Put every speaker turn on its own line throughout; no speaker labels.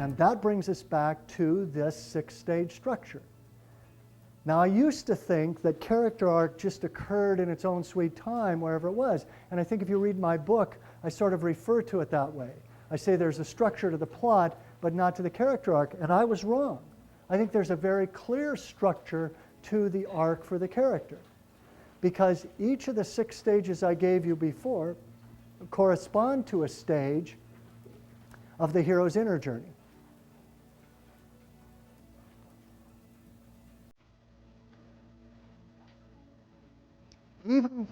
And that brings us back to this 6-stage structure. Now, I used to think that character arc just occurred in its own sweet time, wherever it was. And I think if you read my book, I sort of refer to it that way. I say there's a structure to the plot, but not to the character arc. And I was wrong. I think there's a very clear structure to the arc for the character. Because each of the 6 stages I gave you before correspond to a stage of the hero's inner journey. Even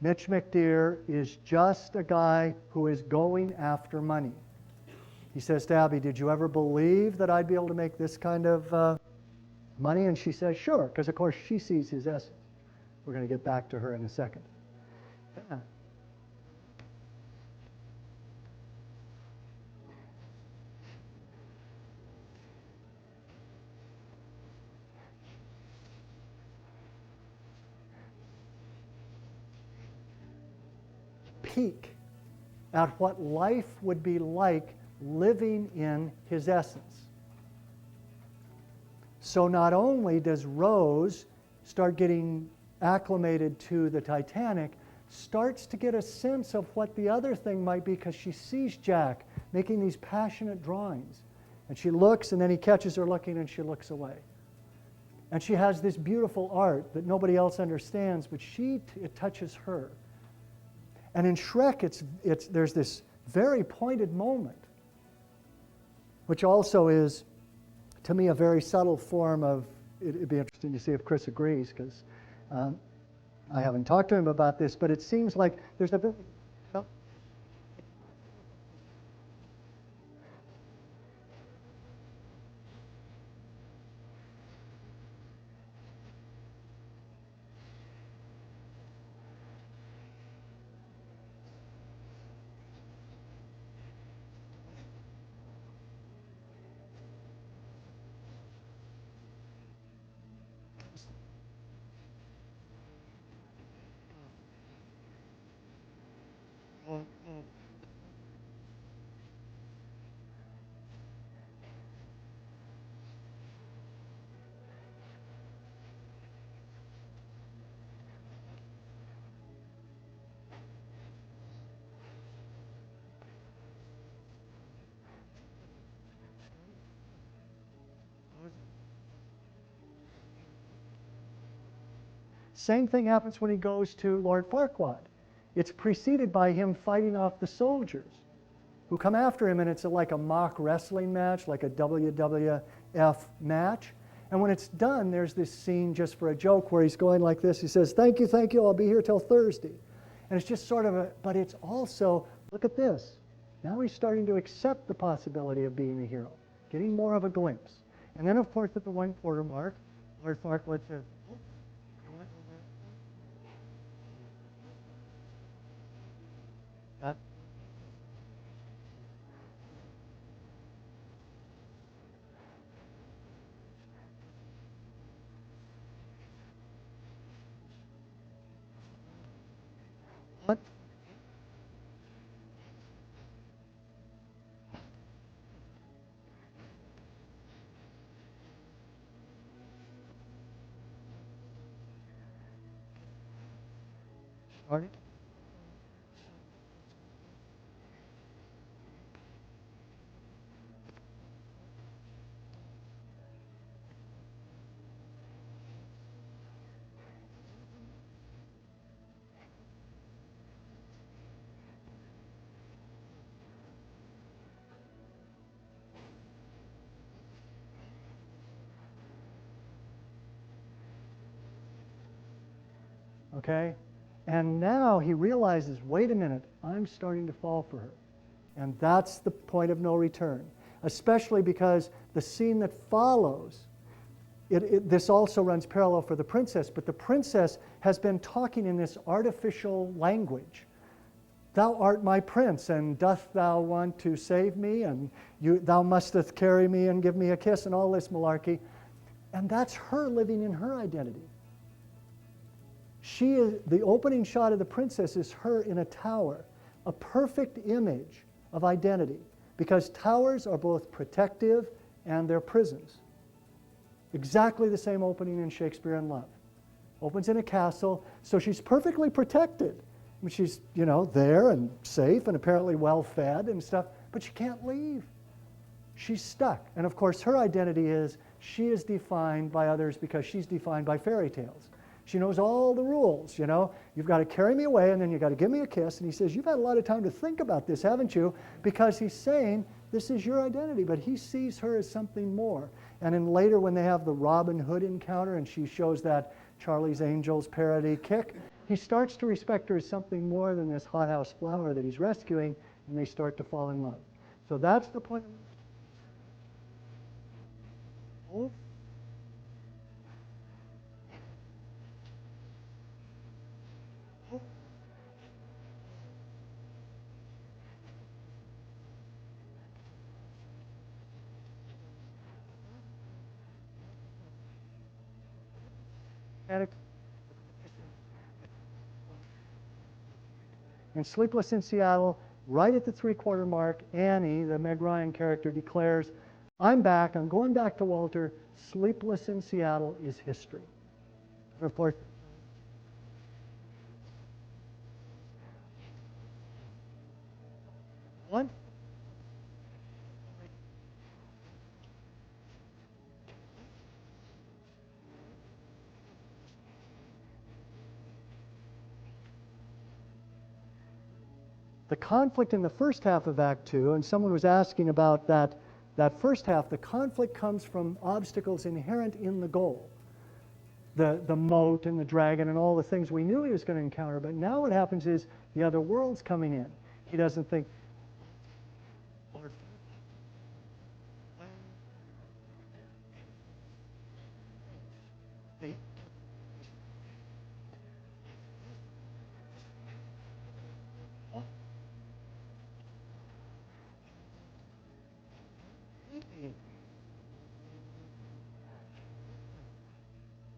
Mitch McDear is just a guy who is going after money. He says to Abby, did you ever believe that I'd be able to make this kind of money? And she says, sure, because of course she sees his essence. We're going to get back to her in a second. Yeah. Peek at what life would be like living in his essence. So not only does Rose start getting acclimated to the Titanic, starts to get a sense of what the other thing might be because she sees Jack making these passionate drawings. And she looks, and then he catches her looking, and she looks away. And she has this beautiful art that nobody else understands, but it touches her. And in Shrek, there's this very pointed moment, which also is, to me, a very subtle form of, it'd be interesting to see if Chris agrees, because I haven't talked to him about this, but it seems like there's a bit, oh. Same thing happens when he goes to Lord Farquaad. It's preceded by him fighting off the soldiers who come after him, and it's like a mock wrestling match, like a WWF match. And when it's done, there's this scene, just for a joke, where he's going like this. He says, thank you, I'll be here till Thursday. And it's just sort of but it's also, look at this. Now he's starting to accept the possibility of being a hero, getting more of a glimpse. And then, of course, at the 1/4 mark, Lord Farquaad says, what? Sorry? Okay? And now he realizes, wait a minute, I'm starting to fall for her. And that's the point of no return, especially because the scene that follows, this also runs parallel for the princess, but the princess has been talking in this artificial language. Thou art my prince, and doth thou want to save me? And thou musteth carry me and give me a kiss, and all this malarkey. And that's her living in her identity. The opening shot of the princess is her in a tower, a perfect image of identity, because towers are both protective and they're prisons. Exactly the same opening in Shakespeare in Love. Opens in a castle, so she's perfectly protected. I mean, she's, there and safe and apparently well-fed and stuff, but she can't leave. She's stuck. And of course, her identity is she is defined by others because she's defined by fairy tales. She knows all the rules, You've got to carry me away, and then you've got to give me a kiss. And he says, you've had a lot of time to think about this, haven't you? Because he's saying, this is your identity, but he sees her as something more. And then later when they have the Robin Hood encounter and she shows that Charlie's Angels parody kick, he starts to respect her as something more than this hothouse flower that he's rescuing, and they start to fall in love. So that's the point. In Sleepless in Seattle, right at the three-quarter mark, Annie, the Meg Ryan character, declares, I'm back, I'm going back to Walter, Sleepless in Seattle is history. Of course, one, the conflict in the first half of Act Two, and someone was asking about that first half, the conflict comes from obstacles inherent in the goal. The moat and the dragon and all the things we knew he was going to encounter, but now what happens is the other world's coming in. He doesn't think,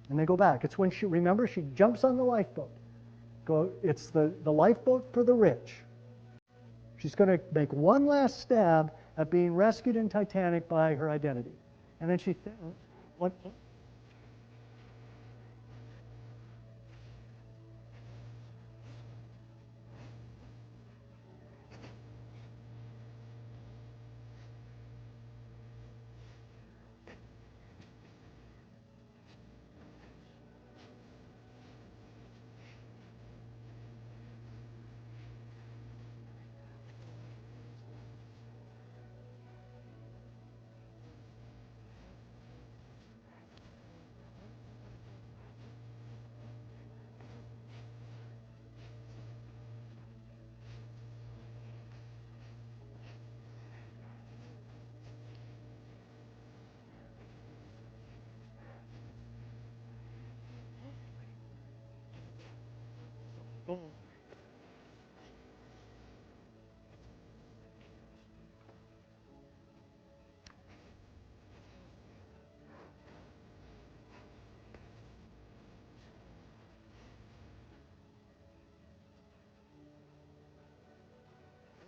and they go back. It's when she jumps on the lifeboat. It's the lifeboat for the rich. She's going to make one last stab at being rescued in Titanic by her identity. And then she thinks, what?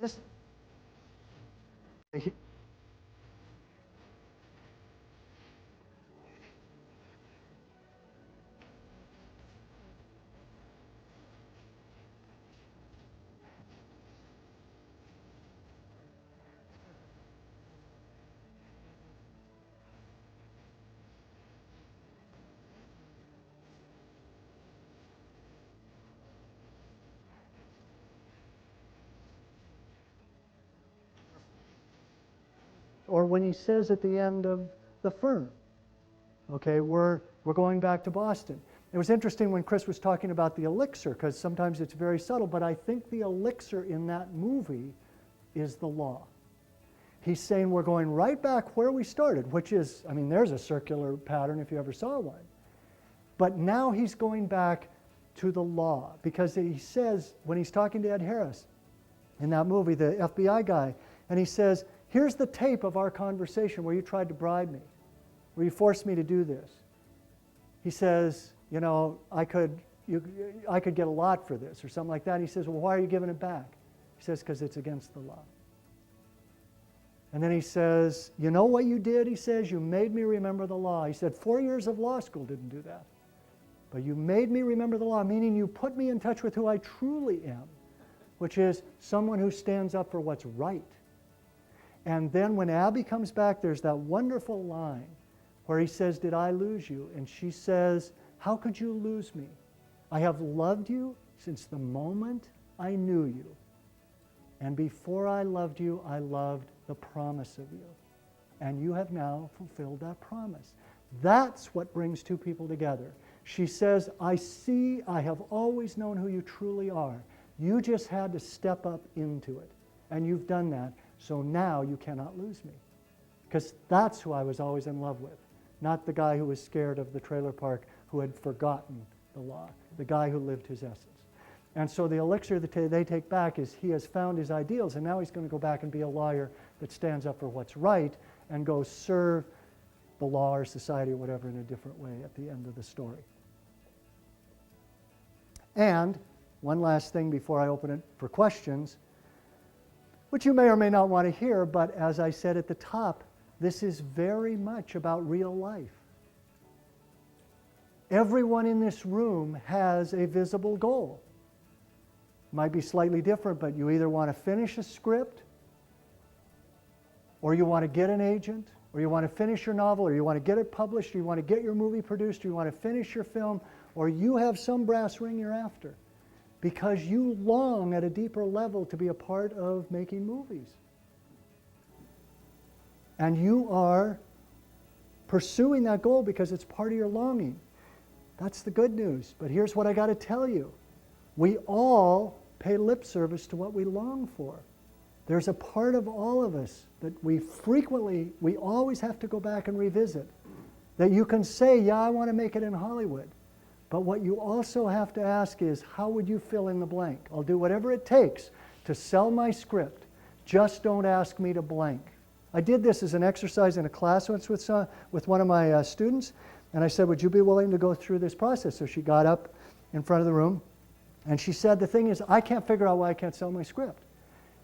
This, or when he says at the end of The Firm, okay, we're going back to Boston. It was interesting when Chris was talking about the elixir, because sometimes it's very subtle, but I think the elixir in that movie is the law. He's saying we're going right back where we started, which is, I mean, there's a circular pattern if you ever saw one. But now he's going back to the law, because he says, when he's talking to Ed Harris in that movie, the FBI guy, and he says, here's the tape of our conversation where you tried to bribe me, where you forced me to do this. He says, you know, I could get a lot for this, or something like that. And he says, well, why are you giving it back? He says, because it's against the law. And then he says, you know what you did? He says, you made me remember the law. He said, 4 years of law school didn't do that. But you made me remember the law, meaning you put me in touch with who I truly am, which is someone who stands up for what's right. And then when Abby comes back, there's that wonderful line where he says, did I lose you? And she says, how could you lose me? I have loved you since the moment I knew you. And before I loved you, I loved the promise of you. And you have now fulfilled that promise. That's what brings two people together. She says, I have always known who you truly are. You just had to step up into it. And you've done that. So now you cannot lose me. Because that's who I was always in love with. Not the guy who was scared of the trailer park, who had forgotten the law. The guy who lived his essence. And so the elixir that they take back is he has found his ideals, and now he's going to go back and be a lawyer that stands up for what's right and go serve the law or society or whatever in a different way at the end of the story. And one last thing before I open it for questions, which you may or may not want to hear, but as I said at the top, this is very much about real life. Everyone in this room has a visible goal. Might be slightly different, but you either want to finish a script, or you want to get an agent, or you want to finish your novel, or you want to get it published, or you want to get your movie produced, or you want to finish your film, or you have some brass ring you're after, because you long at a deeper level to be a part of making movies. And you are pursuing that goal because it's part of your longing. That's the good news. But here's what I got to tell you. We all pay lip service to what we long for. There's a part of all of us that we always have to go back and revisit. That you can say, yeah, I want to make it in Hollywood. But what you also have to ask is, how would you fill in the blank? I'll do whatever it takes to sell my script. Just don't ask me to blank. I did this as an exercise in a class once with one of my students, and I said, would you be willing to go through this process? So she got up in front of the room, and she said, the thing is, I can't figure out why I can't sell my script.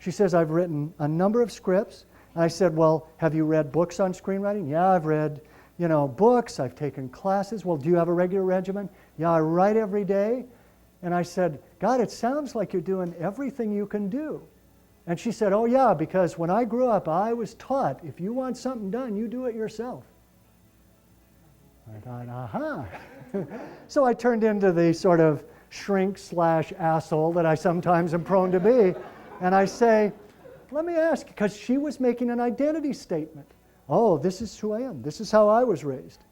She says, I've written a number of scripts. And I said, well, have you read books on screenwriting? Yeah, I've read, books. I've taken classes. Well, do you have a regular regimen? Yeah, I write every day. And I said, God, it sounds like you're doing everything you can do. And she said, oh yeah, because when I grew up, I was taught, if you want something done, you do it yourself. I thought, aha. So I turned into the sort of shrink/asshole that I sometimes am prone to be. And I say, let me ask, because she was making an identity statement. Oh, this is who I am. This is how I was raised.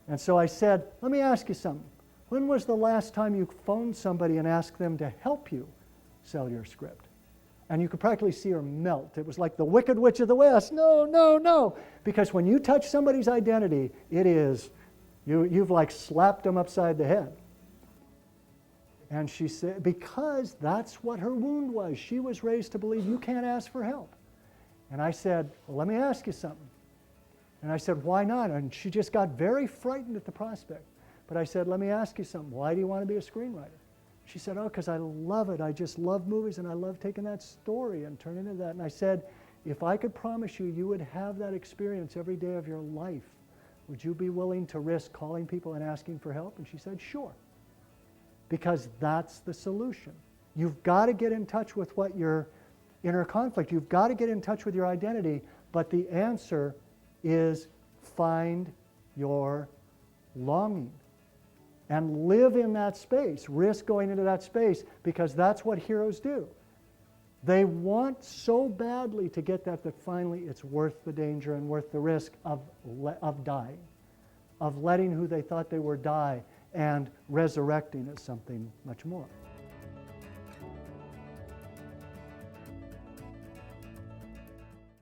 And so I said, let me ask you something. When was the last time you phoned somebody and asked them to help you sell your script? And you could practically see her melt. It was like the Wicked Witch of the West. No, no, no. Because when you touch somebody's identity, it is, you've like slapped them upside the head. And she said, because that's what her wound was. She was raised to believe you can't ask for help. And I said, well, let me ask you something. And I said, why not? And she just got very frightened at the prospect. But I said, let me ask you something. Why do you want to be a screenwriter? She said, oh, because I love it. I just love movies, and I love taking that story and turning it into that. And I said, if I could promise you, you would have that experience every day of your life, would you be willing to risk calling people and asking for help? And she said, sure. Because that's the solution. You've got to get in touch with what your inner conflict. You've got to get in touch with your identity, but the answer is find your longing and live in that space. Risk going into that space, because that's what heroes do. They want so badly to get that finally it's worth the danger and worth the risk of dying, of letting who they thought they were die and resurrecting as something much more.